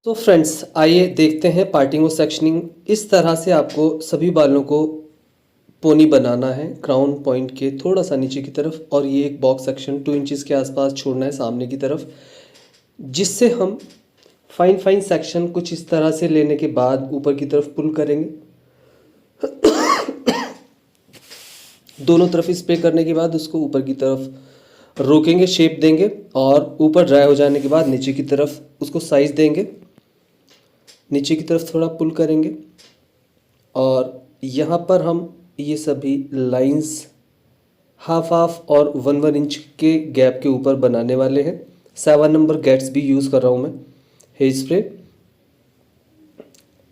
तो फ्रेंड्स आइए देखते हैं पार्टिंग और सेक्शनिंग। इस तरह से आपको सभी बालों को पोनी बनाना है क्राउन पॉइंट के थोड़ा सा नीचे की तरफ, और ये एक बॉक्स सेक्शन 2 इंचेस के आसपास छोड़ना है सामने की तरफ, जिससे हम फाइन फाइन सेक्शन कुछ इस तरह से लेने के बाद ऊपर की तरफ पुल करेंगे। दोनों तरफ स्प्रे करने के बाद उसको ऊपर की तरफ रोकेंगे, शेप देंगे, और ऊपर ड्राई हो जाने के बाद नीचे की तरफ उसको साइज देंगे, नीचे की तरफ थोड़ा पुल करेंगे। और यहाँ पर हम ये सभी लाइंस हाफ हाफ और 1-1 इंच के गैप के ऊपर बनाने वाले हैं। 7 नंबर गेट्स भी यूज़ कर रहा हूँ मैं हेयर स्प्रे।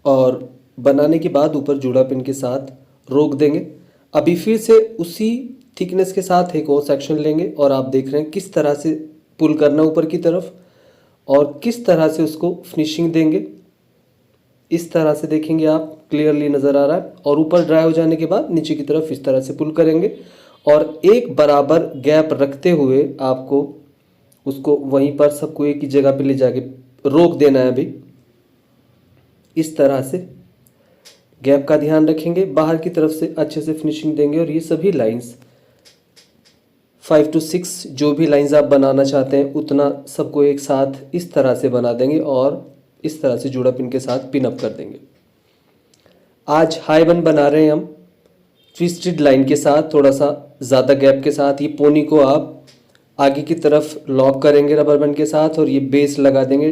और बनाने के बाद ऊपर जूड़ा पिन के साथ रोक देंगे। अभी फिर से उसी थिकनेस के साथ एक और सेक्शन लेंगे, और आप देख रहे हैं किस तरह से पुल करना ऊपर की तरफ और किस तरह से उसको फिनिशिंग देंगे। इस तरह से देखेंगे आप, क्लियरली नज़र आ रहा है। और ऊपर ड्राई हो जाने के बाद नीचे की तरफ इस तरह से पुल करेंगे, और एक बराबर गैप रखते हुए आपको उसको वहीं पर सबको एक ही जगह पे ले जाके रोक देना है। अभी इस तरह से गैप का ध्यान रखेंगे, बाहर की तरफ से अच्छे से फिनिशिंग देंगे। और ये सभी लाइंस 5 to 6 जो भी लाइंस आप बनाना चाहते हैं उतना सबको एक साथ इस तरह से बना देंगे, और इस तरह से जूड़ा पिन के साथ पिन अप कर देंगे। आज हाई बन बना रहे हैं हम ट्विस्टेड लाइन के साथ, थोड़ा सा ज़्यादा गैप के साथ। ये पोनी को आप आगे की तरफ लॉक करेंगे रबर बैंड के साथ, और ये बेस लगा देंगे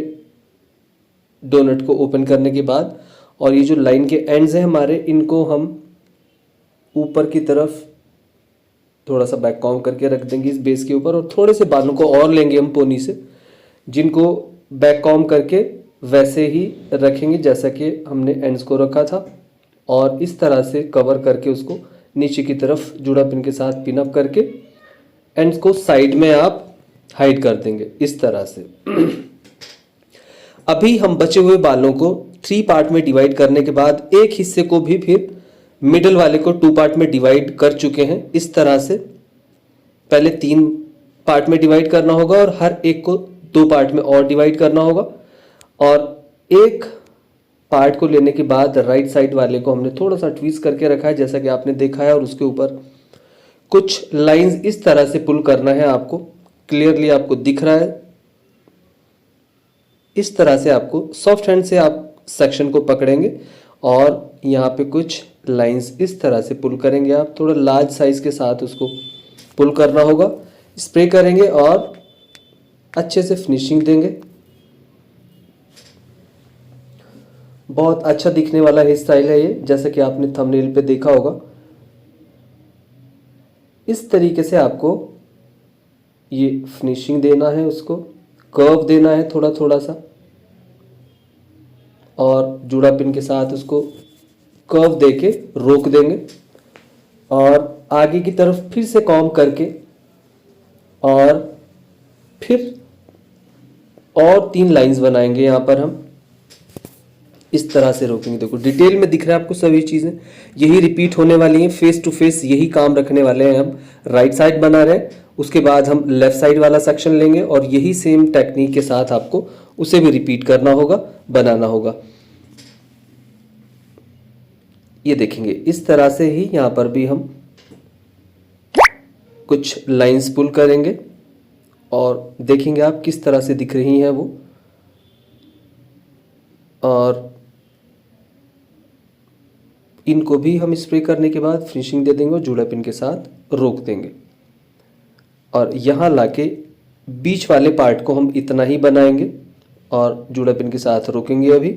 डोनट को ओपन करने के बाद। और ये जो लाइन के एंड्स हैं हमारे, इनको हम ऊपर की तरफ थोड़ा सा बैक कॉम करके रख देंगे इस बेस के ऊपर, और थोड़े से बालों को और लेंगे हम पोनी से, जिनको बैक कॉम करके वैसे ही रखेंगे जैसा कि हमने एंड्स को रखा था। और इस तरह से कवर करके उसको नीचे की तरफ जूड़ा पिन के साथ पिन अप करके एंड्स को साइड में आप हाइड कर देंगे इस तरह से। अभी हम बचे हुए बालों को 3 पार्ट में डिवाइड करने के बाद एक हिस्से को भी फिर मिडल वाले को 2 पार्ट में डिवाइड कर चुके हैं। इस तरह से पहले 3 पार्ट में डिवाइड करना होगा, और हर एक को 2 पार्ट में और डिवाइड करना होगा। और एक पार्ट को लेने के बाद राइट साइड वाले को हमने थोड़ा सा ट्विस्ट करके रखा है जैसा कि आपने देखा है, और उसके ऊपर कुछ लाइंस इस तरह से पुल करना है। आपको क्लियरली आपको दिख रहा है। इस तरह से आपको सॉफ्ट हैंड से आप सेक्शन को पकड़ेंगे, और यहाँ पे कुछ लाइंस इस तरह से पुल करेंगे। आप थोड़ा लार्ज साइज के साथ उसको पुल करना होगा। स्प्रे करेंगे और अच्छे से फिनिशिंग देंगे। बहुत अच्छा दिखने वाला हेयर स्टाइल है ये, जैसा कि आपने थंबनेल पे देखा होगा। इस तरीके से आपको ये फिनिशिंग देना है, उसको कर्व देना है थोड़ा थोड़ा सा, और जूड़ा पिन के साथ उसको कर्व देके रोक देंगे। और आगे की तरफ फिर से कॉम्ब करके, और फिर और 3 लाइंस बनाएंगे। यहाँ पर हम इस तरह से रोकेंगे। देखो डिटेल में दिख रहा है आपको सभी चीज़ें, यही रिपीट होने वाली हैं। फेस टू फेस यही काम रखने वाले हैं। हम राइट साइड बना रहे हैं, उसके बाद हम लेफ्ट साइड वाला सेक्शन लेंगे, और यही सेम टेक्निक के साथ आपको उसे भी रिपीट करना होगा, बनाना होगा। ये देखेंगे इस तरह से ही यहाँ पर भी हम कुछ लाइंस पुल करेंगे, और देखेंगे आप किस तरह से दिख रही हैं वो। और इनको भी हम स्प्रे करने के बाद फिनिशिंग दे देंगे और जूड़ा पिन के साथ रोक देंगे। और यहाँ लाके बीच वाले पार्ट को हम इतना ही बनाएंगे और जूड़ा पिन के साथ रोकेंगे अभी।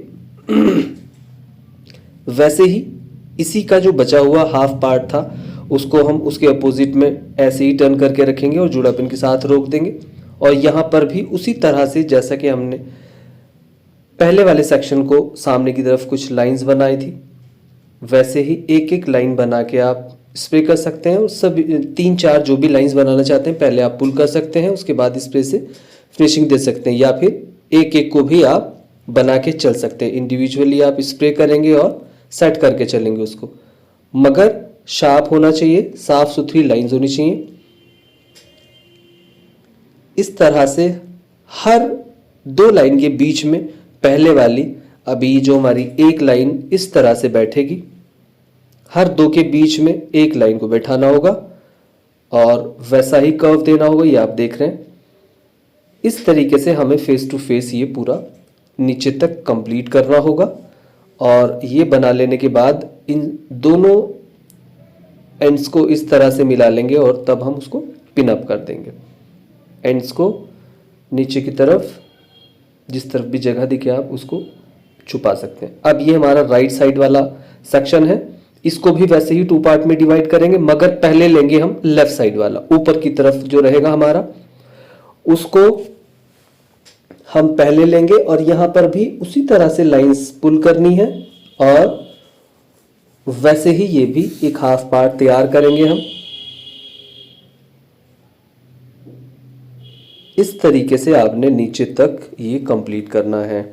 वैसे ही इसी का जो बचा हुआ हाफ पार्ट था उसको हम उसके अपोजिट में ऐसे ही टर्न करके रखेंगे और जूड़ा पिन के साथ रोक देंगे। और यहाँ पर भी उसी तरह से जैसा कि हमने पहले वाले सेक्शन को सामने की तरफ कुछ लाइंस बनाई थी, वैसे ही एक एक लाइन बना के आप स्प्रे कर सकते हैं। और सब 3-4 जो भी लाइंस बनाना चाहते हैं पहले आप पुल कर सकते हैं, उसके बाद स्प्रे से फिनिशिंग दे सकते हैं, या फिर एक एक को भी आप बना के चल सकते हैं। इंडिविजुअली आप स्प्रे करेंगे और सेट करके चलेंगे उसको, मगर शार्प होना चाहिए, साफ सुथरी लाइंस होनी चाहिए। इस तरह से हर 2 लाइन के बीच में पहले वाली अभी जो हमारी एक लाइन इस तरह से बैठेगी, हर दो के बीच में एक लाइन को बैठाना होगा और वैसा ही कर्व देना होगा। ये आप देख रहे हैं, इस तरीके से हमें फेस टू फेस ये पूरा नीचे तक कंप्लीट करना होगा। और ये बना लेने के बाद इन दोनों एंड्स को इस तरह से मिला लेंगे और तब हम उसको पिन अप कर देंगे। एंड्स को नीचे की तरफ जिस तरफ भी जगह दिखे आप उसको छुपा सकते हैं। अब ये हमारा राइट साइड वाला सेक्शन है, इसको भी वैसे ही 2 पार्ट में डिवाइड करेंगे, मगर पहले लेंगे हम लेफ्ट साइड वाला। ऊपर की तरफ जो रहेगा हमारा उसको हम पहले लेंगे और यहां पर भी उसी तरह से लाइंस पुल करनी है और वैसे ही ये भी एक हाफ पार्ट तैयार करेंगे हम। इस तरीके से आपने नीचे तक ये कंप्लीट करना है।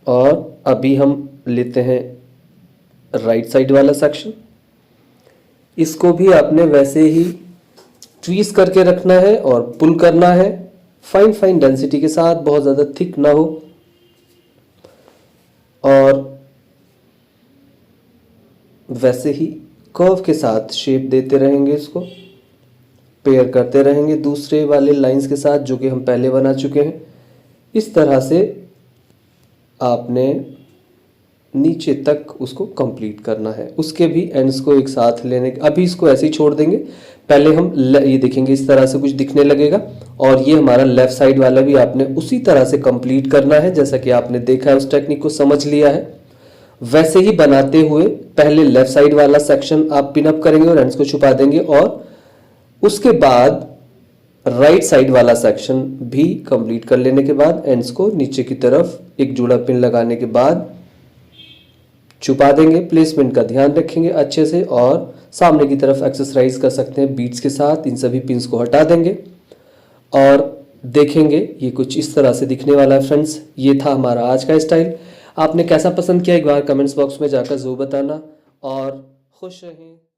और अभी हम लेते हैं राइट साइड वाला सेक्शन, इसको भी आपने वैसे ही ट्वीज करके रखना है और पुल करना है फाइन फाइन डेंसिटी के साथ, बहुत ज़्यादा थिक ना हो। और वैसे ही कर्व के साथ शेप देते रहेंगे, इसको पेयर करते रहेंगे दूसरे वाले लाइंस के साथ जो कि हम पहले बना चुके हैं। इस तरह से आपने नीचे तक उसको कंप्लीट करना है। उसके भी एंड्स को एक साथ लेने, अभी इसको ऐसे ही छोड़ देंगे। पहले हम ये देखेंगे इस तरह से कुछ दिखने लगेगा और ये हमारा लेफ्ट साइड वाला भी आपने उसी तरह से कंप्लीट करना है। जैसा कि आपने देखा है, उस टेक्निक को समझ लिया है, वैसे ही बनाते हुए पहले लेफ्ट साइड वाला सेक्शन आप पिन अप करेंगे और एंड्स को छुपा देंगे और उसके बाद राइट साइड वाला सेक्शन भी कंप्लीट कर लेने के बाद एंड्स को नीचे की तरफ एक जुड़ा पिन लगाने के बाद छुपा देंगे। प्लेसमेंट का ध्यान रखेंगे अच्छे से और सामने की तरफ एक्सरसाइज कर सकते हैं बीट्स के साथ। इन सभी पिन्स को हटा देंगे और देखेंगे ये कुछ इस तरह से दिखने वाला है। फ्रेंड्स, ये था हमारा आज का स्टाइल। आपने कैसा पसंद किया एक बार कमेंट्स बॉक्स में जाकर जरूर बताना और खुश रहें।